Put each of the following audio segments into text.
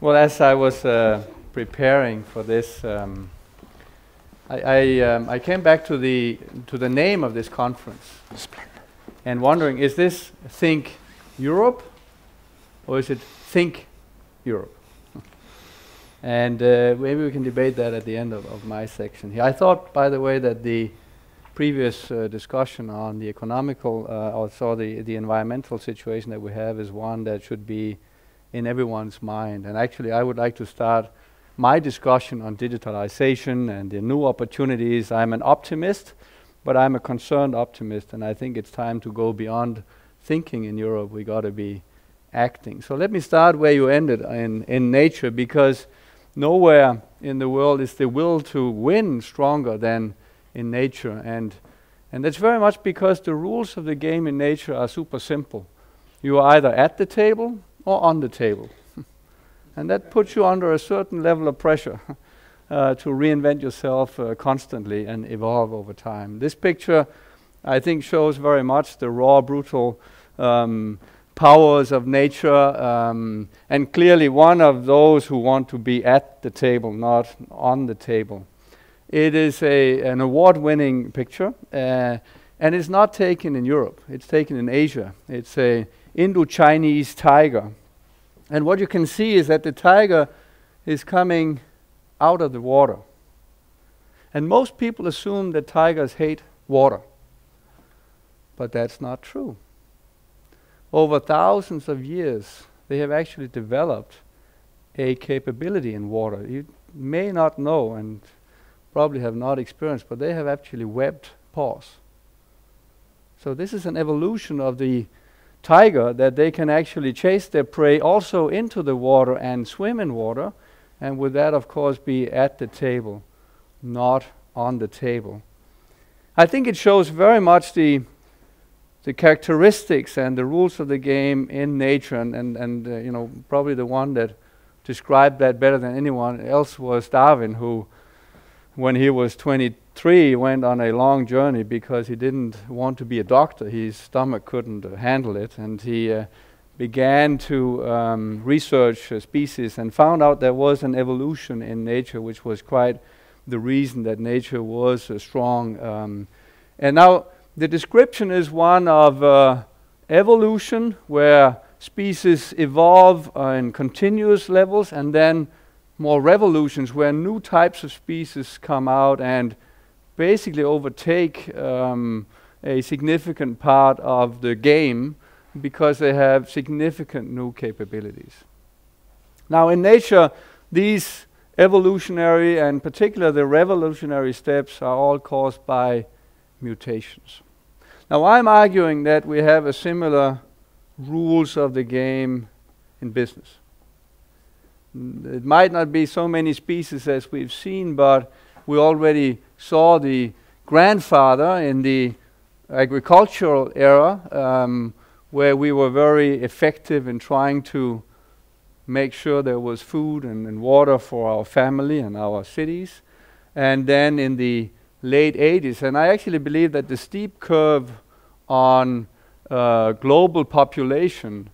Well, as I was preparing for this, I came back to the name of this conference, and wondering, is this Think Europe or is it Think Europe? And maybe we can debate that at the end of my section here. I thought, by the way, that the previous discussion on the economical, also the environmental situation that we have is one that should be in everyone's mind. And actually, I would like to start my discussion on digitalization and the new opportunities. I'm an optimist, but I'm a concerned optimist, and I think it's time to go beyond thinking in Europe. We got to be acting. So let me start where you ended, in nature, because nowhere in the world is the will to win stronger than in nature. And that's very much because the rules of the game in nature are super simple. You are either at the table or on the table. And that puts you under a certain level of pressure to reinvent yourself constantly and evolve over time. This picture, I think, shows very much the raw, brutal powers of nature, and clearly one of those who want to be at the table, not on the table. It is an award-winning picture, and it's not taken in Europe. It's taken in Asia. It's a Indo-Chinese tiger. And what you can see is that the tiger is coming out of the water. And most people assume that tigers hate water. But that's not true. Over thousands of years, they have actually developed a capability in water. You may not know and probably have not experienced, but they have actually webbed paws. So this is an evolution of the tiger, that they can actually chase their prey also into the water and swim in water, and with that, of course, be at the table, not on the table. I think it shows very much the characteristics and the rules of the game in nature, and you know, probably the one that described that better than anyone else was Darwin, who, when he was 23, went on a long journey because he didn't want to be a doctor. His stomach couldn't handle it, and he began to research species and found out there was an evolution in nature, which was quite the reason that nature was strong. And now the description is one of evolution, where species evolve in continuous levels, and then more revolutions where new types of species come out and basically overtake a significant part of the game because they have significant new capabilities. Now in nature, these evolutionary and particularly the revolutionary steps are all caused by mutations. Now I'm arguing that we have a similar rules of the game in business. It might not be so many species as we've seen, but we already saw the grandfather in the agricultural era, where we were very effective in trying to make sure there was food and water for our family and our cities. And then in the late 80s, and I actually believe that the steep curve on global population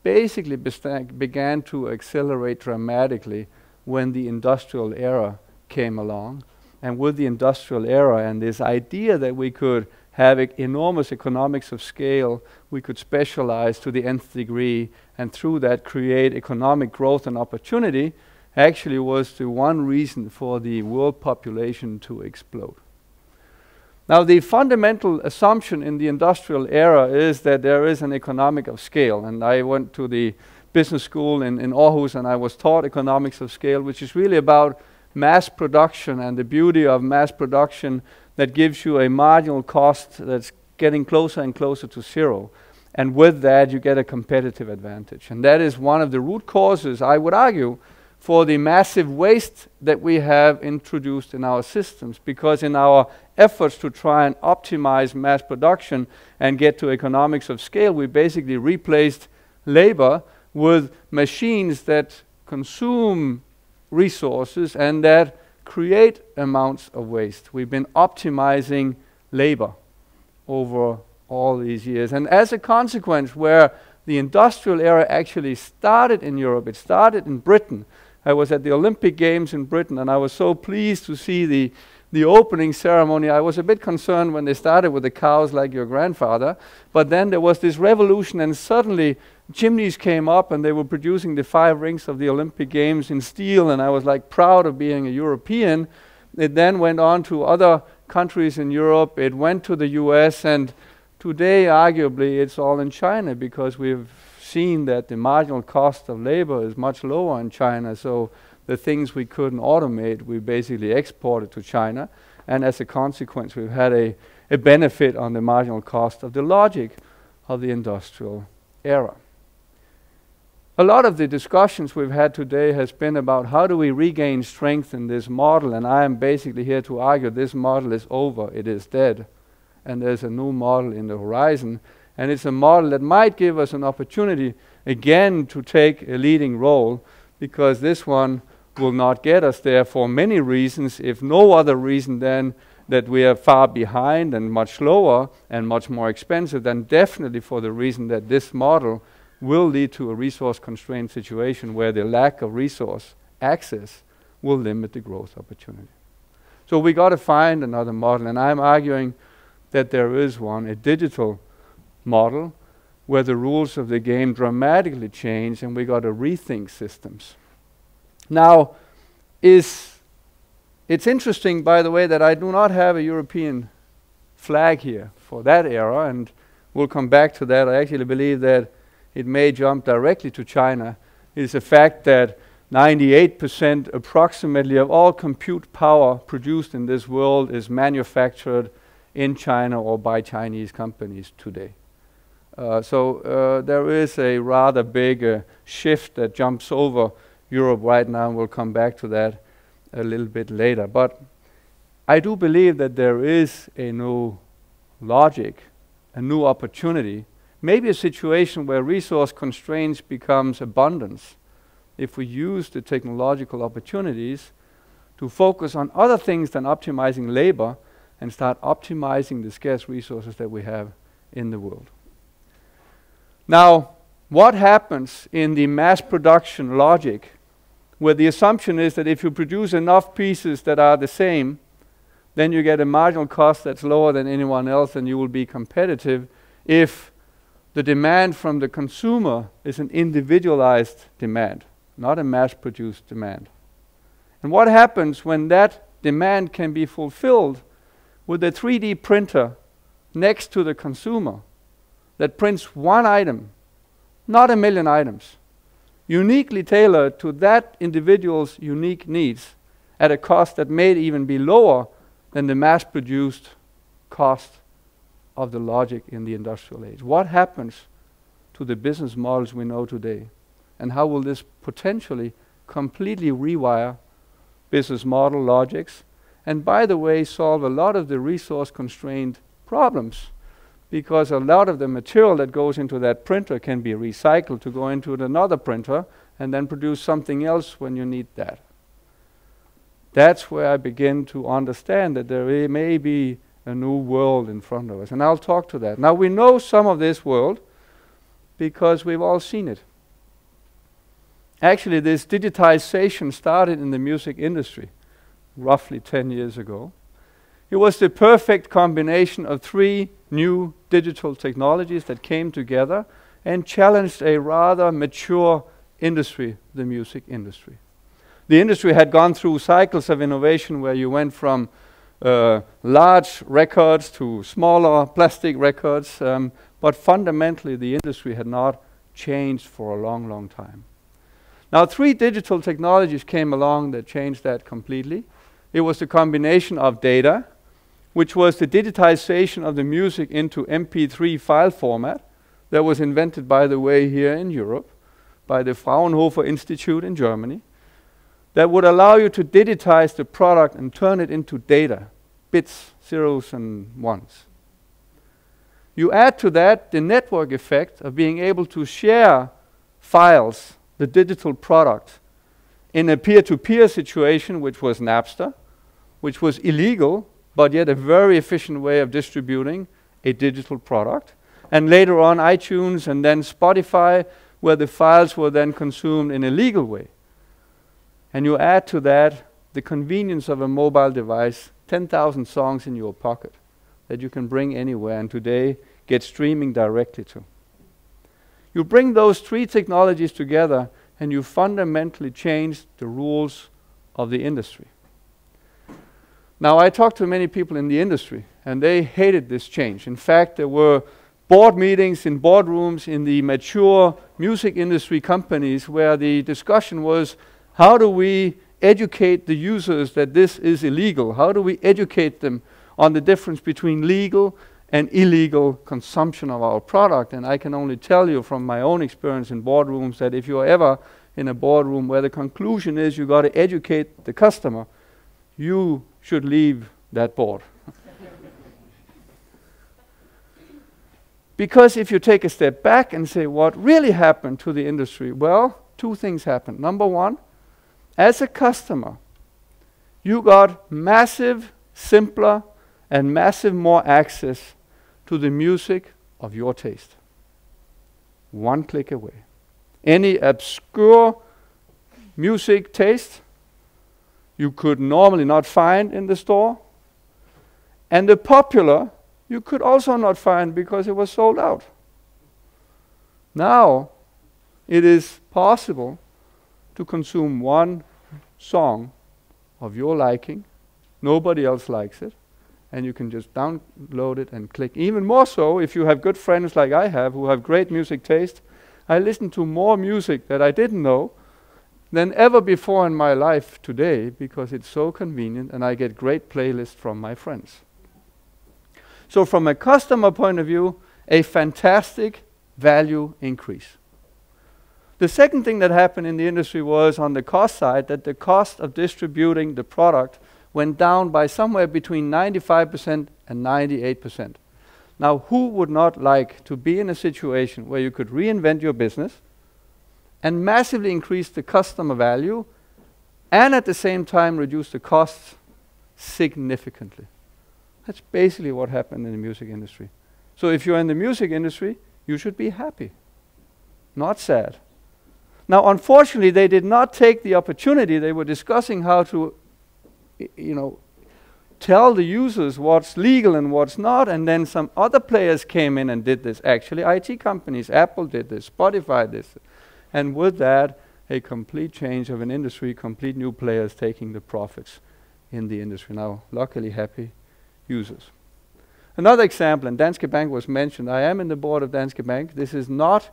basically began to accelerate dramatically when the industrial era came along. And with the industrial era and this idea that we could have enormous economics of scale, we could specialize to the nth degree, and through that create economic growth and opportunity, actually was the one reason for the world population to explode. Now, the fundamental assumption in the industrial era is that there is an economic of scale. And I went to the business school in Aarhus, and I was taught economics of scale, which is really about mass production and the beauty of mass production that gives you a marginal cost that's getting closer and closer to zero. And with that, you get a competitive advantage. And that is one of the root causes, I would argue, for the massive waste that we have introduced in our systems, because in our efforts to try and optimize mass production and get to economics of scale, we basically replaced labor with machines that consume resources and that create amounts of waste. We've been optimizing labor over all these years. And as a consequence, where The industrial era actually started in Europe. It started in Britain. I was at the Olympic Games in Britain, and I was so pleased to see the opening ceremony. I was a bit concerned when they started with the cows like your grandfather, but then there was this revolution, and suddenly chimneys came up and they were producing the 5 rings of the Olympic Games in steel, and I was like proud of being a European. It then went on to other countries in Europe. It went to the US, and today arguably it's all in China, because we've seen that the marginal cost of labor is much lower in China. So the things we couldn't automate, we basically exported to China, and as a consequence we've had a benefit on the marginal cost of the logic of the industrial era. A lot of the discussions we've had today has been about how do we regain strength in this model, and I am basically here to argue this model is over, it is dead, and there's a new model in the horizon, and it's a model that might give us an opportunity again to take a leading role, because this one will not get us there for many reasons, if no other reason than that we are far behind and much slower and much more expensive, than definitely for the reason that this model will lead to a resource-constrained situation where the lack of resource access will limit the growth opportunity. So we got to find another model, and I'm arguing that there is one, a digital model, where the rules of the game dramatically change, and we got to rethink systems. Now, it's interesting, by the way, that I do not have a European flag here for that era, and we'll come back to that. I actually believe that it may jump directly to China. It is a fact that 98% approximately of all compute power produced in this world is manufactured in China or by Chinese companies today. So there is a rather big shift that jumps over Europe right now, and we'll come back to that a little bit later. But I do believe that there is a new logic, a new opportunity, maybe a situation where resource constraints becomes abundance if we use the technological opportunities to focus on other things than optimizing labor and start optimizing the scarce resources that we have in the world. Now, what happens in the mass production logic, where the assumption is that if you produce enough pieces that are the same, then you get a marginal cost that's lower than anyone else, and you will be competitive if the demand from the consumer is an individualized demand, not a mass-produced demand. And what happens when that demand can be fulfilled with a 3D printer next to the consumer that prints one item, not a million items, uniquely tailored to that individual's unique needs at a cost that may even be lower than the mass-produced cost of the logic in the industrial age? What happens to the business models we know today? And how will this potentially completely rewire business model logics? And by the way, solve a lot of the resource-constrained problems, because a lot of the material that goes into that printer can be recycled to go into another printer and then produce something else when you need that. That's where I begin to understand that there may be a new world in front of us, and I'll talk to that. Now, we know some of this world because we've all seen it. Actually, this digitization started in the music industry roughly 10 years ago. It was the perfect combination of 3 new digital technologies that came together and challenged a rather mature industry, the music industry. The industry had gone through cycles of innovation where you went from large records to smaller plastic records, but fundamentally the industry had not changed for a long, long time. Now, 3 digital technologies came along that changed that completely. It was the combination of data, which was the digitization of the music into MP3 file format that was invented, by the way, here in Europe by the Fraunhofer Institute in Germany, that would allow you to digitize the product and turn it into data, bits, zeros and ones. You add to that the network effect of being able to share files, the digital product, in a peer-to-peer situation, which was Napster, which was illegal, but yet a very efficient way of distributing a digital product. and later on iTunes, and then Spotify, where the files were then consumed in a legal way. And you add to that the convenience of a mobile device, 10,000 songs in your pocket that you can bring anywhere and today get streaming directly to. You bring those three technologies together and you fundamentally change the rules of the industry. Now, I talked to many people in the industry and they hated this change. In fact, there were board meetings in boardrooms in the mature music industry companies where the discussion was, how do we educate the users that this is illegal? How do we educate them on the difference between legal and illegal consumption of our product? And I can only tell you from my own experience in boardrooms that if you're ever in a boardroom where the conclusion is you got to educate the customer, you should leave that board. Because if you take a step back and say what really happened to the industry, well, two things happened. Number one, as a customer, you got massive, simpler, and massive more access to the music of your taste. One click away. Any obscure music taste you could normally not find in the store, and the popular you could also not find because it was sold out. Now it is possible to consume one song of your liking, nobody else likes it, and you can just download it and click. Even more so if you have good friends like I have who have great music taste. I listen to more music that I didn't know than ever before in my life today because it's so convenient and I get great playlists from my friends. So from a customer point of view, a fantastic value increase. The second thing that happened in the industry was on the cost side that the cost of distributing the product went down by somewhere between 95% and 98%. Now, who would not like to be in a situation where you could reinvent your business and massively increase the customer value and at the same time reduce the costs significantly? That's basically what happened in the music industry. So if you're in the music industry, you should be happy, not sad. Now, unfortunately, they did not take the opportunity. They were discussing how to, tell the users what's legal and what's not, and then some other players came in and did this. Actually, IT companies, Apple did this, Spotify did this. And with that, a complete change of an industry, complete new players taking the profits in the industry. Now, luckily happy users. Another example, and Danske Bank was mentioned. I am in the board of Danske Bank. This is not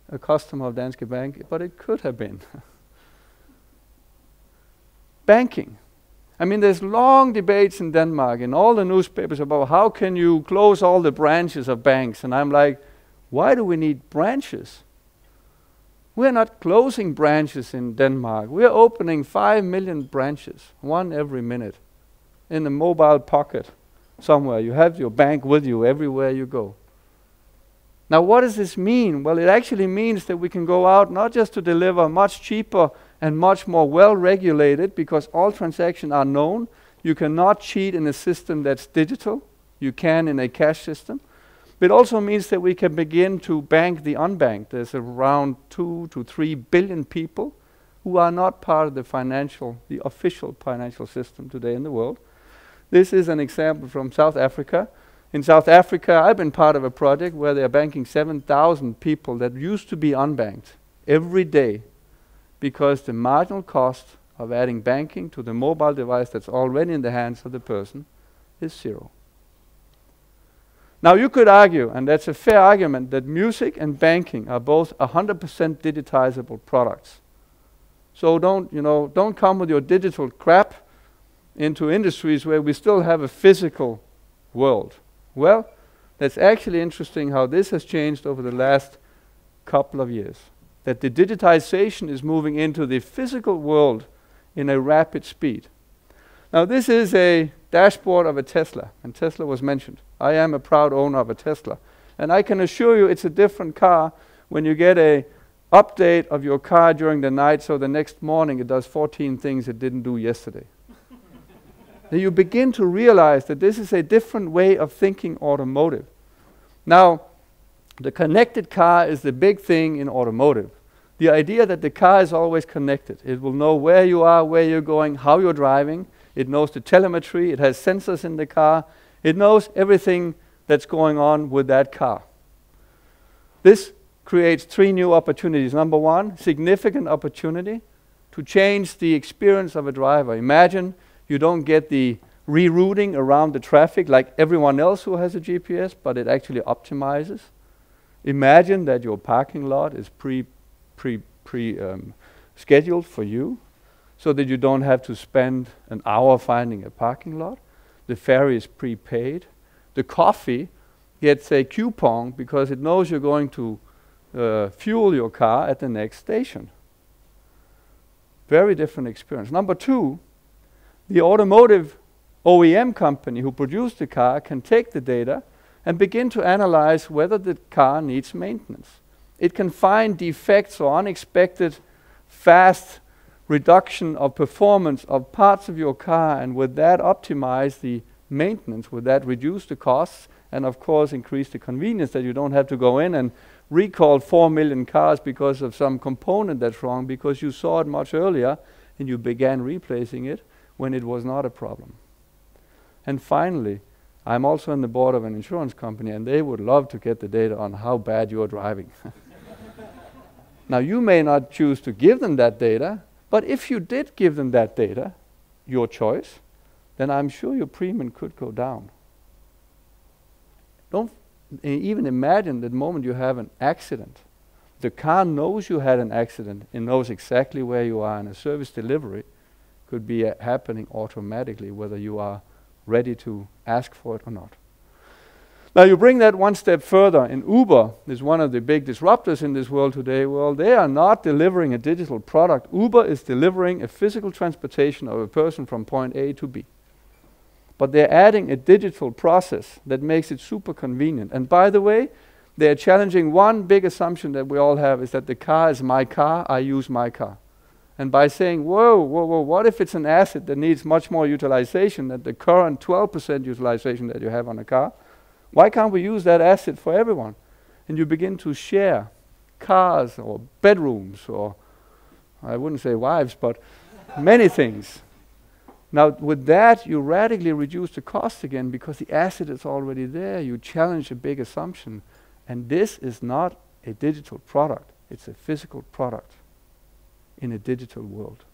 a customer of Danske Bank, but it could have been. Banking. I mean, there's long debates in Denmark in all the newspapers about how can you close all the branches of banks. And I'm like, why do we need branches? We're not closing branches in Denmark. We're opening 5 million branches, one every minute, in a mobile pocket somewhere. You have your bank with you everywhere you go. Now, what does this mean? Well, it actually means that we can go out not just to deliver much cheaper and much more well-regulated, because all transactions are known. You cannot cheat in a system that's digital. You can in a cash system. But it also means that we can begin to bank the unbanked. There's around 2 to 3 billion people who are not part of the official financial system today in the world. This is an example from South Africa. In South Africa, I've been part of a project where they're banking 7,000 people that used to be unbanked every day, because the marginal cost of adding banking to the mobile device that's already in the hands of the person is 0. Now, you could argue, and that's a fair argument, that music and banking are both 100% digitizable products. So don't come with your digital crap into industries where we still have a physical world. Well, that's actually interesting how this has changed over the last couple of years. That the digitization is moving into the physical world in a rapid speed. Now, this is a dashboard of a Tesla, and Tesla was mentioned. I am a proud owner of a Tesla, and I can assure you it's a different car when you get a update of your car during the night, so the next morning it does 14 things it didn't do yesterday. Then you begin to realize that this is a different way of thinking automotive. Now, The connected car is the big thing in automotive. The idea that the car is always connected. It will know where you are, where you're going, how you're driving. It knows the telemetry. It has sensors in the car. It knows everything that's going on with that car. This creates 3 new opportunities. Number 1, significant opportunity to change the experience of a driver. Imagine you don't get the rerouting around the traffic like everyone else who has a GPS, but it actually optimizes. Imagine that your parking lot is scheduled for you, so that you don't have to spend an hour finding a parking lot. The ferry is prepaid. The coffee gets a coupon because it knows you're going to fuel your car at the next station. Very different experience. Number 2, the automotive OEM company who produced the car can take the data and begin to analyze whether the car needs maintenance. It can find defects or unexpected fast reduction of performance of parts of your car, and with that optimize the maintenance, with that reduce the costs, and of course increase the convenience that you don't have to go in and recall 4 million cars because of some component that's wrong, because you saw it much earlier and you began replacing it when it was not a problem. And finally, I'm also on the board of an insurance company, and they would love to get the data on how bad you're driving. Now, you may not choose to give them that data, but if you did give them that data, your choice, then I'm sure your premium could go down. Don't even imagine the moment you have an accident. The car knows you had an accident. It knows exactly where you are, and a service delivery could be happening automatically, whether you are ready to ask for it or not. Now you bring that one step further, and Uber is one of the big disruptors in this world today. Well, they are not delivering a digital product. Uber is delivering a physical transportation of a person from point A to B. But they're adding a digital process that makes it super convenient. And by the way, they're challenging one big assumption that we all have, is that the car is my car, I use my car. And by saying, whoa, what if it's an asset that needs much more utilization than the current 12% utilization that you have on a car? Why can't we use that asset for everyone? And you begin to share cars or bedrooms, or I wouldn't say wives, but many things. Now with that, you radically reduce the cost again because the asset is already there. You challenge a big assumption. And this is not a digital product. It's a physical product in a digital world.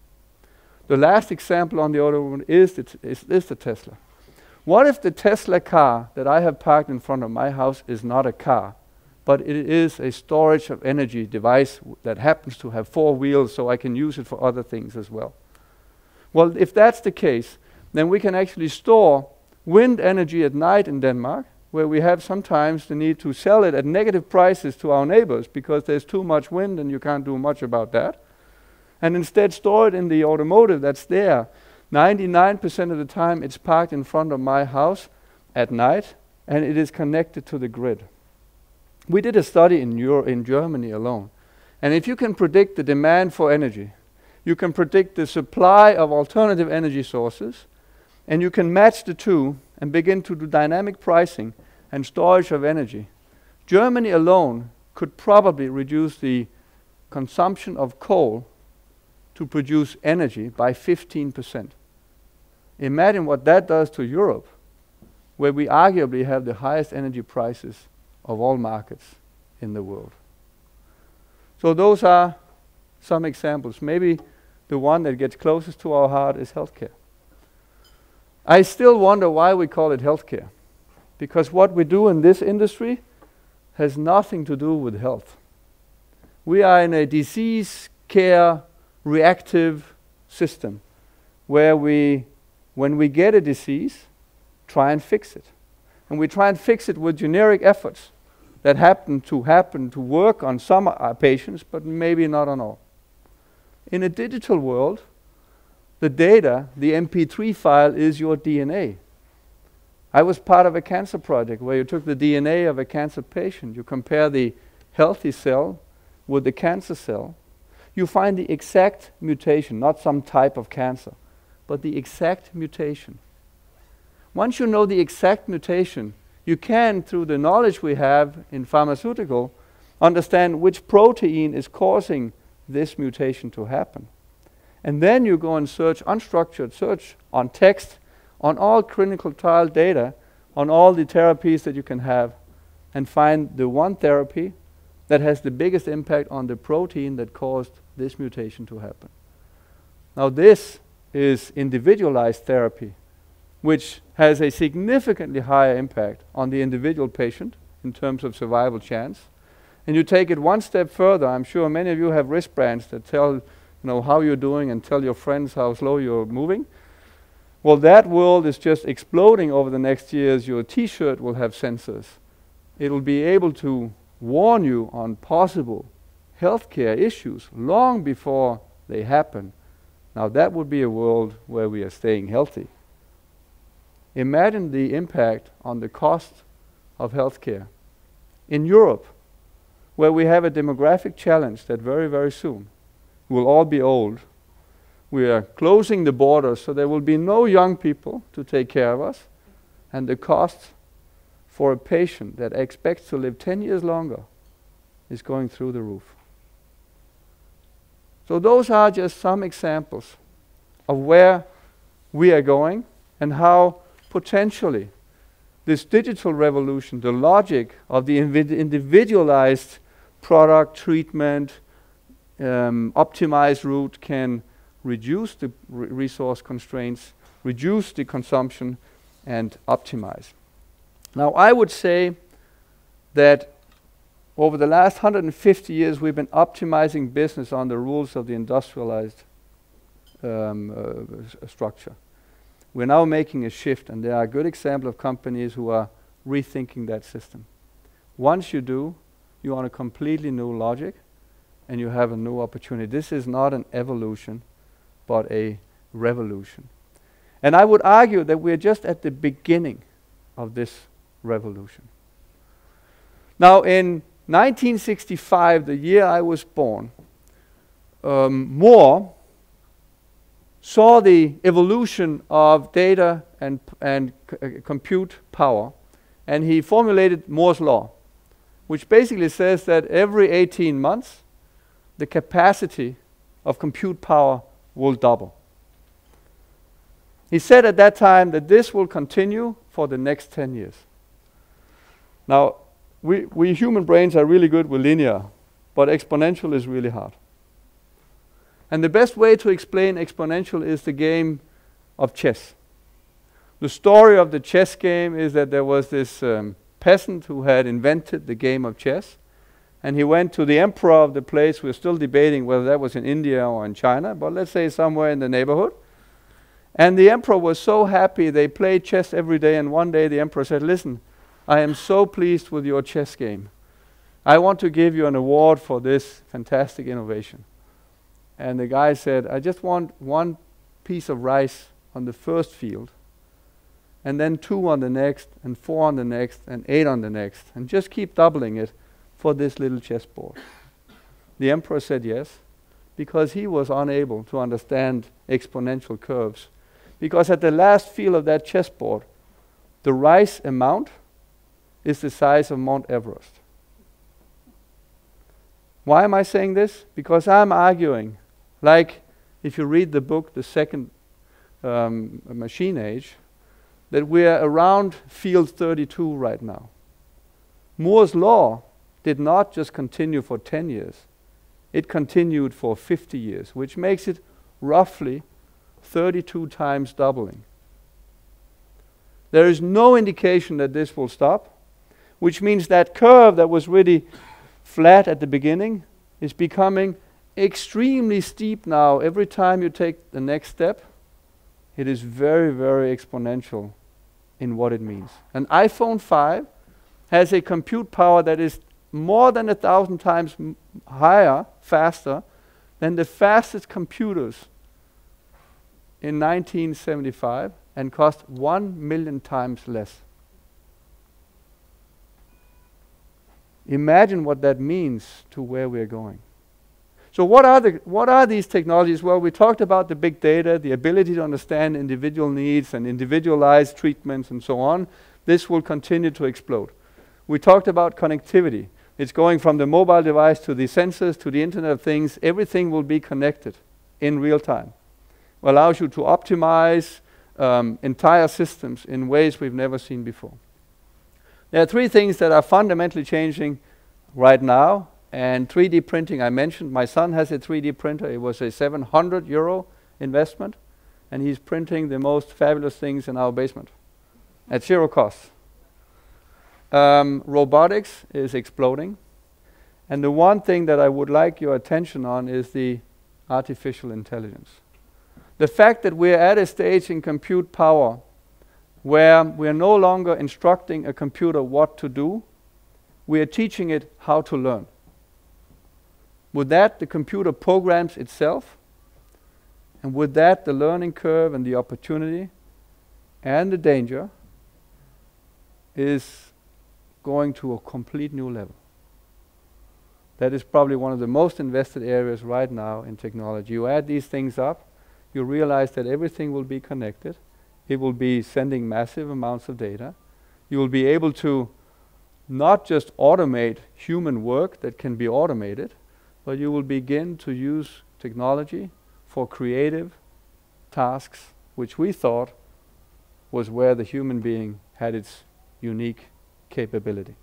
The last example on the auto is the Tesla. What if the Tesla car that I have parked in front of my house is not a car, but it is a storage of energy device that happens to have 4 wheels, so I can use it for other things as well? Well, if that's the case, then we can actually store wind energy at night in Denmark, where we have sometimes the need to sell it at negative prices to our neighbors because there's too much wind and you can't do much about that. And instead store it in the automotive that's there. 99% of the time it's parked in front of my house at night, and it is connected to the grid. We did a study in Germany alone. And if you can predict the demand for energy, you can predict the supply of alternative energy sources, and you can match the two and begin to do dynamic pricing and storage of energy. Germany alone could probably reduce the consumption of coal to produce energy by 15%. Imagine what that does to Europe, where we arguably have the highest energy prices of all markets in the world. So those are some examples. Maybe the one that gets closest to our heart is healthcare. I still wonder why we call it healthcare, because what we do in this industry has nothing to do with health. We are in a disease care reactive system where when we get a disease, try and fix it. And we try and fix it with generic efforts that happen to work on some patients, but maybe not on all. In a digital world, the data, the MP3 file, is your DNA. I was part of a cancer project where you took the DNA of a cancer patient, you compare the healthy cell with the cancer cell, you find the exact mutation, not some type of cancer, but the exact mutation. Once you know the exact mutation, you can, through the knowledge we have in pharmaceutical, understand which protein is causing this mutation to happen. And then you go and search unstructured search on text, on all clinical trial data, on all the therapies that you can have, and find the one therapy that has the biggest impact on the protein that caused this mutation to happen. Now this is individualized therapy, which has a significantly higher impact on the individual patient in terms of survival chance. And you take it one step further. I'm sure many of you have wristbands that tell how you're doing and tell your friends how slow you're moving. Well, that world is just exploding over the next years. Your t-shirt will have sensors. It will be able to warn you on possible healthcare issues long before they happen. Now that would be a world where we are staying healthy. Imagine the impact on the cost of healthcare. In Europe, where we have a demographic challenge that very, very soon we'll all be old, we are closing the borders so there will be no young people to take care of us, and the cost for a patient that expects to live 10 years longer is going through the roof. So those are just some examples of where we are going and how potentially this digital revolution, the logic of the individualized product, treatment, optimized route can reduce the resource constraints, reduce the consumption, and optimize. Now, I would say that over the last 150 years, we've been optimizing business on the rules of the industrialized structure. We're now making a shift, and there are a good example of companies who are rethinking that system. Once you do, you're on a completely new logic, and you have a new opportunity. This is not an evolution, but a revolution. And I would argue that we're just at the beginning of this revolution. Now, in 1965, the year I was born, Moore saw the evolution of data and compute power, and he formulated Moore's law, which basically says that every 18 months, the capacity of compute power will double. He said at that time that this will continue for the next 10 years. Now, we human brains are really good with linear, but exponential is really hard. And the best way to explain exponential is the game of chess. The story of the chess game is that there was this peasant who had invented the game of chess, and he went to the emperor of the place. We're still debating whether that was in India or in China, but let's say somewhere in the neighborhood. And the emperor was so happy. They played chess every day, and one day the emperor said, "Listen, I am so pleased with your chess game. I want to give you an award for this fantastic innovation." And the guy said, "I just want one piece of rice on the first field, and then 2 on the next, and 4 on the next, and 8 on the next, and just keep doubling it for this little chessboard." The emperor said yes, because he was unable to understand exponential curves. Because at the last field of that chessboard, the rice amount is the size of Mount Everest. Why am I saying this? Because I'm arguing, like if you read the book, The Second Machine Age, that we're around field 32 right now. Moore's law did not just continue for 10 years. It continued for 50 years, which makes it roughly 32 times doubling. There is no indication that this will stop, which means that curve that was really flat at the beginning is becoming extremely steep now. Every time you take the next step, it is very, very exponential in what it means. An iPhone 5 has a compute power that is more than 1,000 times higher, faster, than the fastest computers in 1975, and cost 1 million times less. Imagine what that means to where we're going. So what are these technologies? Well, we talked about the big data, the ability to understand individual needs and individualized treatments and so on. This will continue to explode. We talked about connectivity. It's going from the mobile device to the sensors to the Internet of Things. Everything will be connected in real time. Allows you to optimize entire systems in ways we've never seen before. There are three things that are fundamentally changing right now. And 3D printing, I mentioned, my son has a 3D printer. It was a 700 euro investment. And he's printing the most fabulous things in our basement at zero cost. Robotics is exploding. And the one thing that I would like your attention on is the artificial intelligence. The fact that we're at a stage in compute power where we're no longer instructing a computer what to do, we are teaching it how to learn. With that, the computer programs itself, and with that, the learning curve and the opportunity and the danger is going to a complete new level. That is probably one of the most invested areas right now in technology. You add these things up, you realize that everything will be connected. It will be sending massive amounts of data. You will be able to not just automate human work that can be automated, but you will begin to use technology for creative tasks, which we thought was where the human being had its unique capability.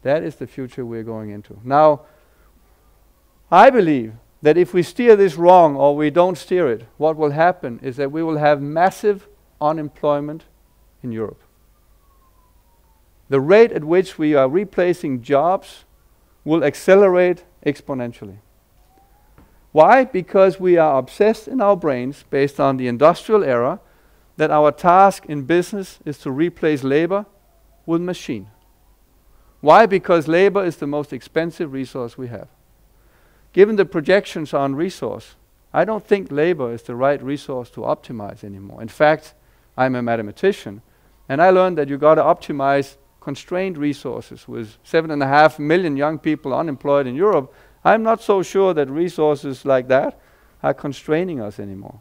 That is the future we're going into. Now, I believe that if we steer this wrong or we don't steer it, what will happen is that we will have massive unemployment in Europe. The rate at which we are replacing jobs will accelerate exponentially. Why? Because we are obsessed in our brains, based on the industrial era, that our task in business is to replace labor with machine. Why? Because labor is the most expensive resource we have. Given the projections on resource, I don't think labor is the right resource to optimize anymore. In fact, I'm a mathematician, and I learned that you got to optimize constrained resources. With 7.5 million young people unemployed in Europe, I'm not so sure that resources like that are constraining us anymore.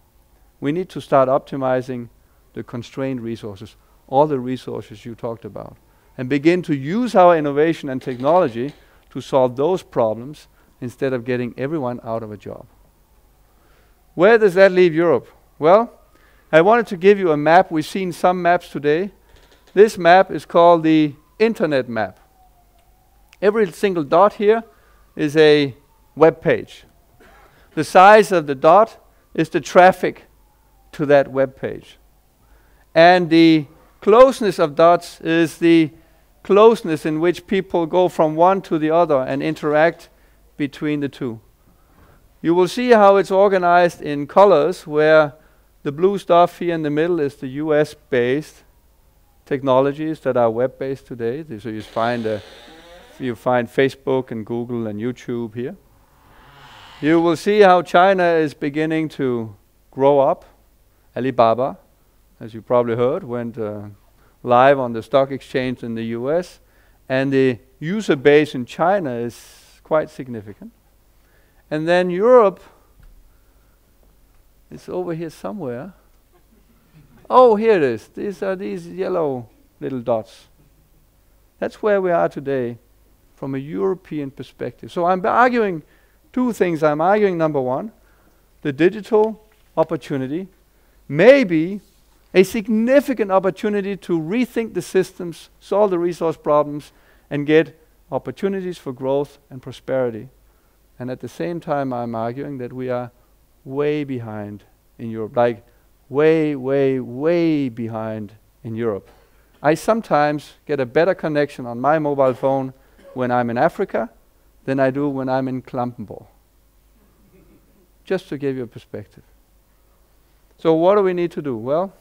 We need to start optimizing the constrained resources, all the resources you talked about, and begin to use our innovation and technology to solve those problems instead of getting everyone out of a job. Where does that leave Europe? Well, I wanted to give you a map. We've seen some maps today. This map is called the Internet map. Every single dot here is a web page. The size of the dot is the traffic to that web page. And the closeness of dots is the closeness in which people go from one to the other and interact between the two. You will see how it's organized in colors, where the blue stuff here in the middle is the US-based technologies that are web-based today. So you find Facebook and Google and YouTube here. You will see how China is beginning to grow up. Alibaba, as you probably heard, went live on the stock exchange in the US, and the user base in China is quite significant. And then Europe is over here somewhere. Oh, here it is. These are these yellow little dots. That's where we are today from a European perspective. So I'm arguing two things. I'm arguing, number one, the digital opportunity may be a significant opportunity to rethink the systems, solve the resource problems, and get opportunities for growth and prosperity. And at the same time, I'm arguing that we are way behind in Europe, like way, way, way behind in Europe. I sometimes get a better connection on my mobile phone when I'm in Africa than I do when I'm in Klampenborg. Just to give you a perspective. So what do we need to do? Well,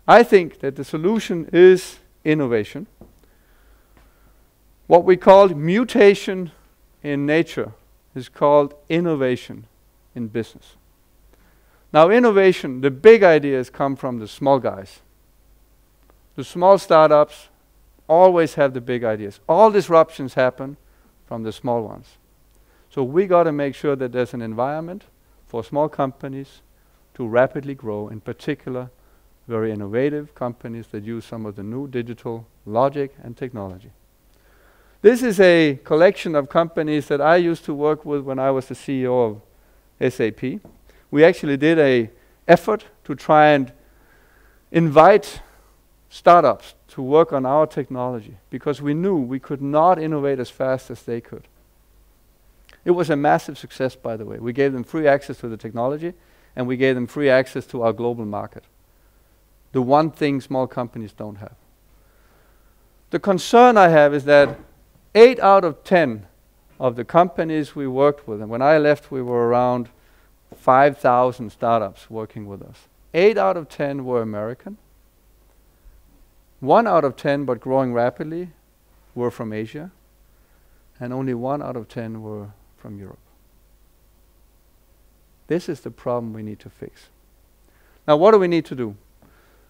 I think that the solution is innovation. What we call mutation in nature is called innovation in business. Now, innovation, the big ideas come from the small guys. The small startups always have the big ideas. All disruptions happen from the small ones. So we got to make sure that there's an environment for small companies to rapidly grow, in particular very innovative companies that use some of the new digital logic and technology. This is a collection of companies that I used to work with when I was the CEO of SAP. We actually did an effort to try and invite startups to work on our technology because we knew we could not innovate as fast as they could. It was a massive success, by the way. We gave them free access to the technology and we gave them free access to our global market. The one thing small companies don't have. The concern I have is that 8 out of 10 of the companies we worked with, and when I left we were around 5,000 startups working with us. 8 out of 10 were American. 1 out of 10, but growing rapidly, were from Asia. And only 1 out of 10 were from Europe. This is the problem we need to fix. Now what do we need to do?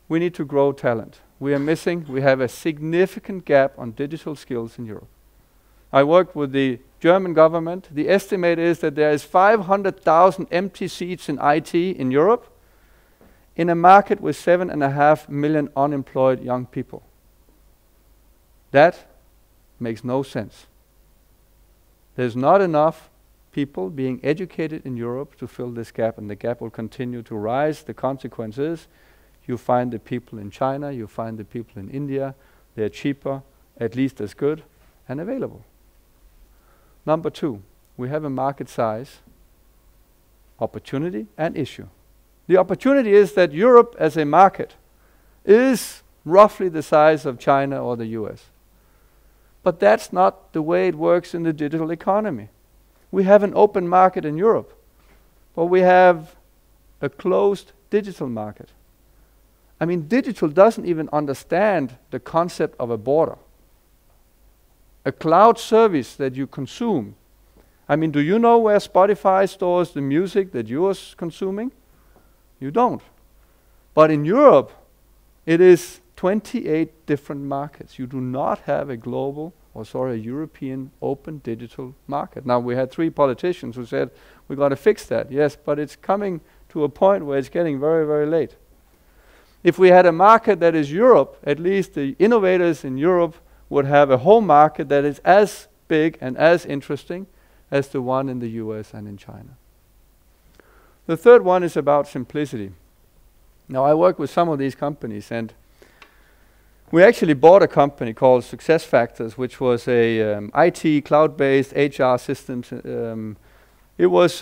We need to grow talent. We have a significant gap on digital skills in Europe. I worked with the German government. The estimate is that there is 500,000 empty seats in IT in Europe in a market with 7.5 million unemployed young people. That makes no sense. There's not enough people being educated in Europe to fill this gap, and the gap will continue to rise. The consequence is you find the people in China, you find the people in India, they're cheaper, at least as good, and available. Number 2, we have a market size, opportunity, and issue. The opportunity is that Europe as a market is roughly the size of China or the US. But that's not the way it works in the digital economy. We have an open market in Europe, but we have a closed digital market. I mean, digital doesn't even understand the concept of a border. A cloud service that you consume. I mean, do you know where Spotify stores the music that you're consuming? You don't. But in Europe, it is 28 different markets. You do not have a a European open digital market. Now, we had 3 politicians who said, we got to fix that. Yes, but it's coming to a point where it's getting very, very late. If we had a market that is Europe, at least the innovators in Europe would have a home market that is as big and as interesting as the one in the US and in China. The third one is about simplicity. Now, I work with some of these companies, and we actually bought a company called SuccessFactors, which was a IT cloud-based HR systems. It was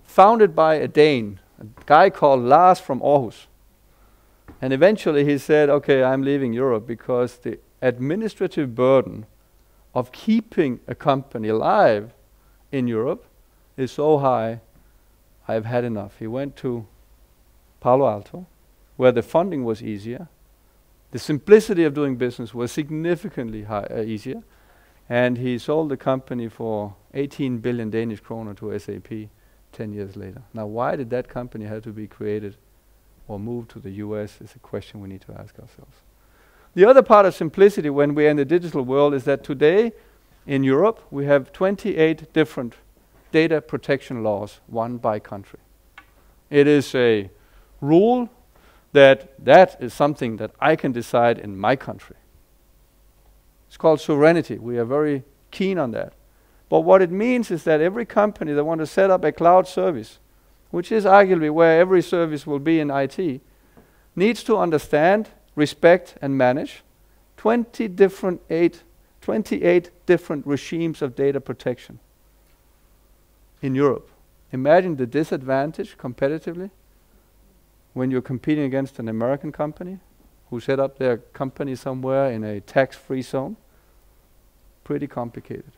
founded by a Dane, a guy called Lars from Aarhus. And eventually he said, okay, I'm leaving Europe because the administrative burden of keeping a company alive in Europe is so high, I've had enough. He went to Palo Alto, where the funding was easier. The simplicity of doing business was significantly easier. And he sold the company for 18 billion Danish kroner to SAP 10 years later. Now, why did that company have to be created or moved to the US is a question we need to ask ourselves. The other part of simplicity when we're in the digital world is that today in Europe we have 28 different data protection laws, one by country. It is a rule that is something that I can decide in my country. It's called sovereignty. We are very keen on that. But what it means is that every company that wants to set up a cloud service, which is arguably where every service will be in IT, needs to understand, respect, and manage 28 different regimes of data protection in Europe. Imagine the disadvantage competitively when you're competing against an American company who set up their company somewhere in a tax-free zone. Pretty complicated.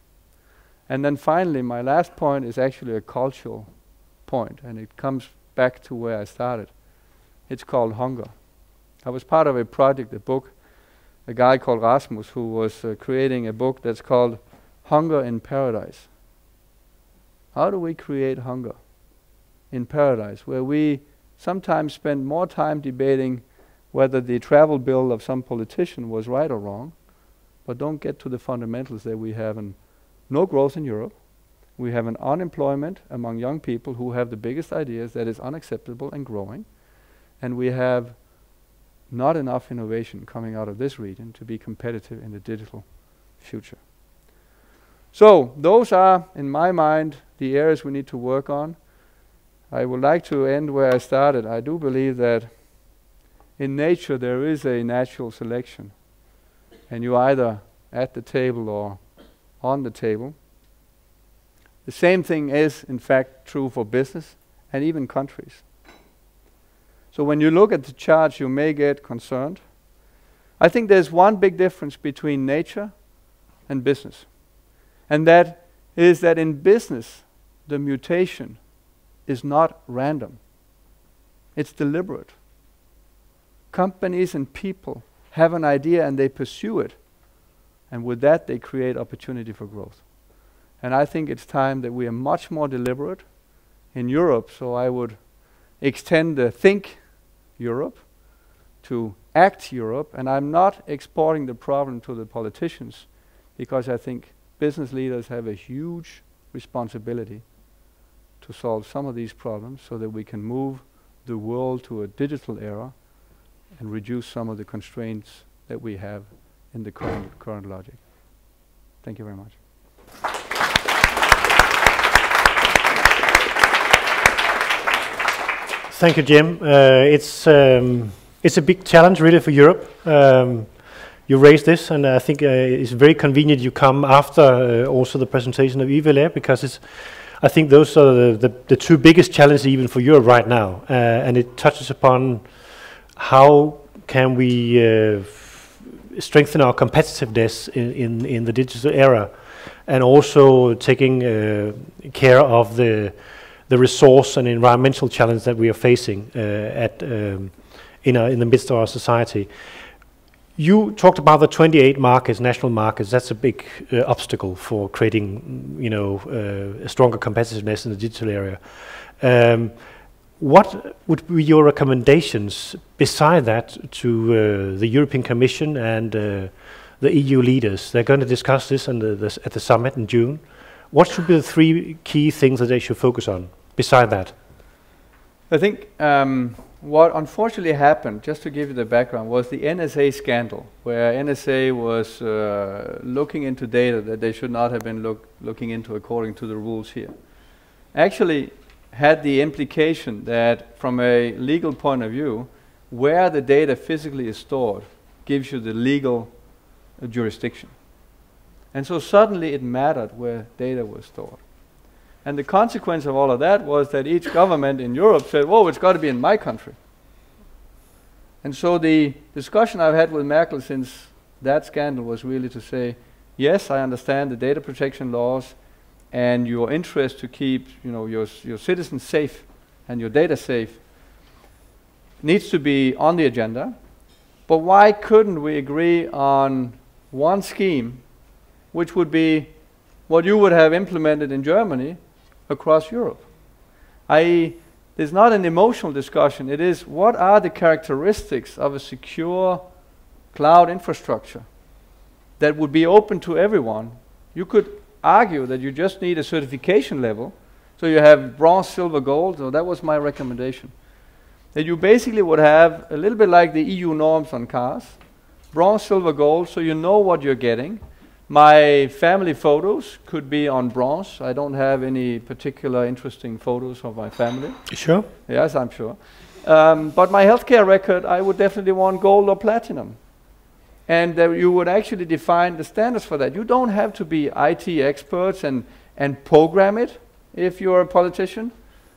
And then finally, my last point is actually a cultural point, and it comes back to where I started. It's called hunger. I was part of a project, a book, a guy called Rasmus who was creating a book that's called Hunger in Paradise. How do we create hunger in paradise, where we sometimes spend more time debating whether the travel bill of some politician was right or wrong, but don't get to the fundamentals that we have no growth in Europe, We have an unemployment among young people who have the biggest ideas that is unacceptable and growing. And we have not enough innovation coming out of this region to be competitive in the digital future. So those are, in my mind, the areas we need to work on. I would like to end where I started. I do believe that in nature there is a natural selection, and you're either at the table or on the table. The same thing is, in fact, true for business and even countries. So when you look at the charts, you may get concerned. I think there's one big difference between nature and business. And that is that in business, the mutation is not random. It's deliberate. Companies and people have an idea and they pursue it. And with that, they create opportunity for growth. And I think it's time that we are much more deliberate in Europe. So I would extend the Think Europe to Act Europe. And I'm not exporting the problem to the politicians, because I think business leaders have a huge responsibility to solve some of these problems so that we can move the world to a digital era and reduce some of the constraints that we have in the current logic. Thank you very much. Thank you, Jim. It's a big challenge really for Europe. You raised this, and I think it's very convenient you come after also the presentation of Yves, because I think those are the two biggest challenges even for Europe right now, and it touches upon how can we strengthen our competitiveness in the digital era, and also taking care of the resource and environmental challenge that we are facing in the midst of our society. You talked about the 28 markets, national markets. That's a big obstacle for creating, a stronger competitiveness in the digital area. What would be your recommendations beside that to the European Commission and the EU leaders? They're going to discuss this at the summit in June. What should be the three key things that they should focus on beside that? I think what unfortunately happened, just to give you the background, was the NSA scandal, where NSA was looking into data that they should not have been looking into according to the rules here. Actually had the implication that from a legal point of view, where the data physically is stored gives you the legal jurisdiction. And so suddenly it mattered where data was stored. And the consequence of all of that was that each government in Europe said, whoa, it's got to be in my country. And so the discussion I've had with Merkel since that scandal was really to say, yes, I understand the data protection laws and your interest to keep your citizens safe and your data safe needs to be on the agenda. But why couldn't we agree on one scheme which would be what you would have implemented in Germany across Europe? i.e., there's not an emotional discussion. It is, what are the characteristics of a secure cloud infrastructure that would be open to everyone? You could argue that you just need a certification level. So you have bronze, silver, gold. So that was my recommendation. That you basically would have a little bit like the EU norms on cars. Bronze, silver, gold, so you know what you're getting. My family photos could be on bronze. I don't have any particular interesting photos of my family. Sure? Yes, I'm sure. But my healthcare record, I would definitely want gold or platinum. And you would actually define the standards for that. You don't have to be IT experts and program it if you're a politician,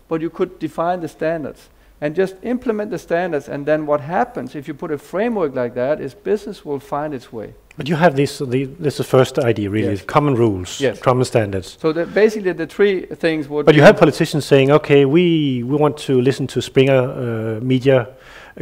but you could define the standards and just implement the standards. And then what happens if you put a framework like that is business will find its way. But you have this is the first idea, really, yes. Common rules, yes. common standards. So basically the three things would But you have politicians saying, okay, we want to listen to Springer media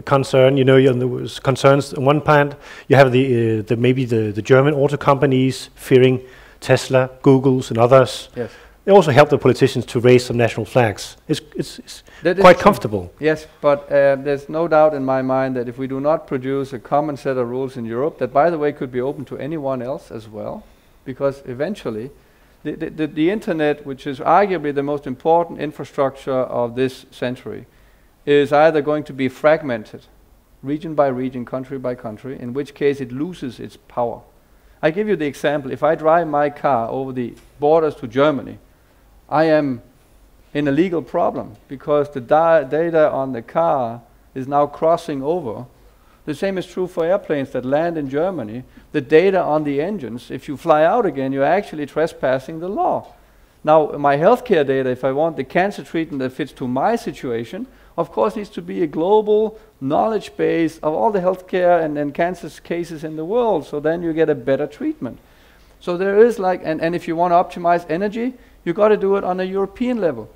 concern, the concerns on one hand. You have maybe the German auto companies fearing Tesla, Google's and others. Yes. They also help the politicians to raise some national flags. It's quite comfortable. Yes, but there's no doubt in my mind that if we do not produce a common set of rules in Europe, that by the way could be open to anyone else as well, because eventually The internet, which is arguably the most important infrastructure of this century, is either going to be fragmented, region by region, country by country, in which case it loses its power. I give you the example. If I drive my car over the borders to Germany, I am in a legal problem because the data on the car is now crossing over. The same is true for airplanes that land in Germany. The data on the engines, if you fly out again, you're actually trespassing the law. Now, my healthcare data, if I want the cancer treatment that fits to my situation, of course needs to be a global knowledge base of all the healthcare and cancer cases in the world, so then you get a better treatment. So there is like, and if you want to optimize energy, you got to do it on a European level.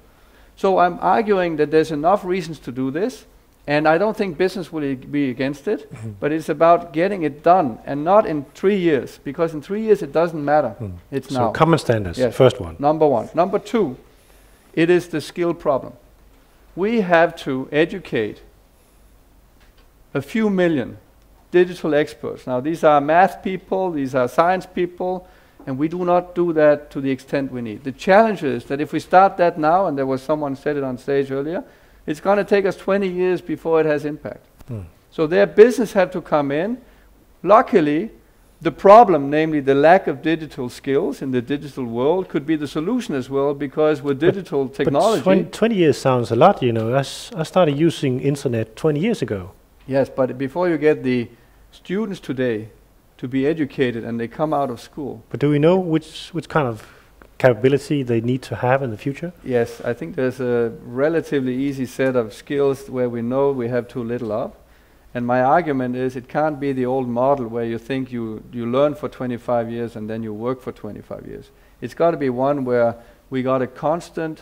So I'm arguing that there's enough reasons to do this, and I don't think business will be against it, but it's about getting it done, and not in 3 years, because in 3 years it doesn't matter. It's now. So common standards, yes. First one. Number one. Number two, it is the skill problem. We have to educate a few million digital experts. Now these are math people, these are science people, and we do not do that to the extent we need. The challenge is that if we start that now, and there was someone said it on stage earlier, it's going to take us 20 years before it has impact. So their business have to come in. Luckily, the problem, namely the lack of digital skills in the digital world, could be the solution as well, because with digital technology... But 20 years sounds a lot, you know. I started using internet 20 years ago. Yes, but before you get the students today to be educated and they come out of school... But do we know which kind of capability they need to have in the future? Yes, I think there's a relatively easy set of skills where we know we have too little of. And my argument is it can't be the old model where you think you learn for 25 years and then you work for 25 years. It's got to be one where we got a constant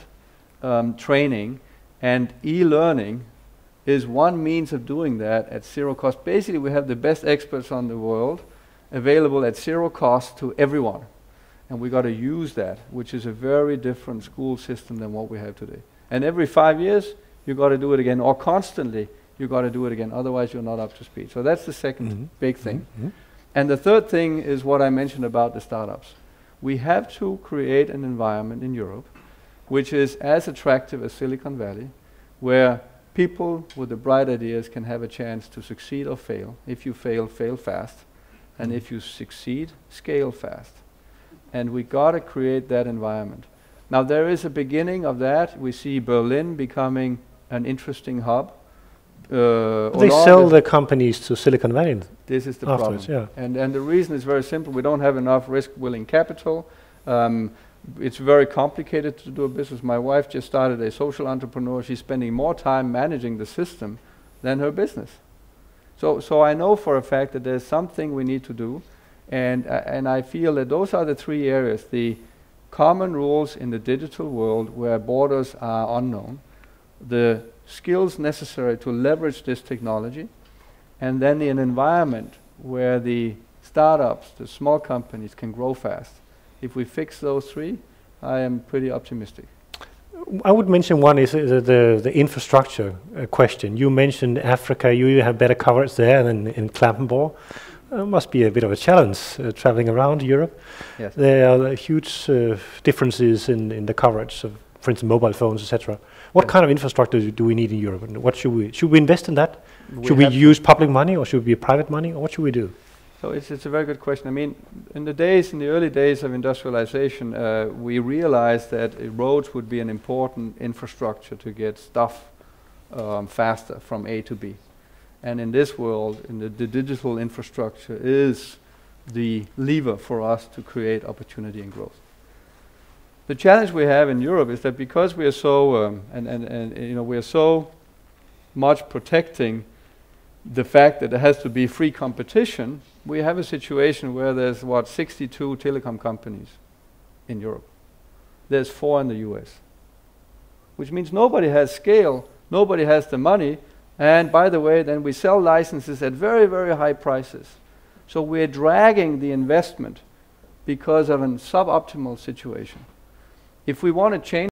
training, and e-learning is one means of doing that at zero cost. Basically, we have the best experts on the world available at zero cost to everyone. And we got to use that, which is a very different school system than what we have today. And every 5 years, you got to do it again, or constantly. You got to do it again, otherwise you're not up to speed. So that's the second big thing. And the third thing is what I mentioned about the startups. We have to create an environment in Europe which is as attractive as Silicon Valley, where people with the bright ideas can have a chance to succeed or fail. If you fail, fail fast. And if you succeed, scale fast. And we got to create that environment. Now there is a beginning of that. We see Berlin becoming an interesting hub. They sell their companies to Silicon Valley. This is the problem. Yeah. And the reason is very simple. We don't have enough risk-willing capital. It's very complicated to do a business. My wife just started a social entrepreneur. She's spending more time managing the system than her business. So I know for a fact that there's something we need to do. And I feel that those are the three areas. The common rules in the digital world where borders are unknown. The skills necessary to leverage this technology, and then in an environment where the startups, the small companies can grow fast. If we fix those three, I am pretty optimistic. I would mention one is the infrastructure question. You mentioned Africa, you have better coverage there than in Klampenborg. Must be a bit of a challenge traveling around Europe. Yes. There are huge differences in the coverage of, for instance, mobile phones, etc. What kind of infrastructure do we need in Europe? And what should we invest in that? Should we use public money, or should it be private money, or what should we do? So it's a very good question. I mean, in the early days of industrialization, we realized that roads would be an important infrastructure to get stuff faster from A to B. And in this world, the digital infrastructure is the lever for us to create opportunity and growth. The challenge we have in Europe is that because we are so we are so much protecting the fact that there has to be free competition, we have a situation where there's 62 telecom companies in Europe. There's 4 in the US, which means nobody has scale, nobody has the money, and by the way, then we sell licenses at very, very high prices. So we're dragging the investment because of a suboptimal situation. If we want to change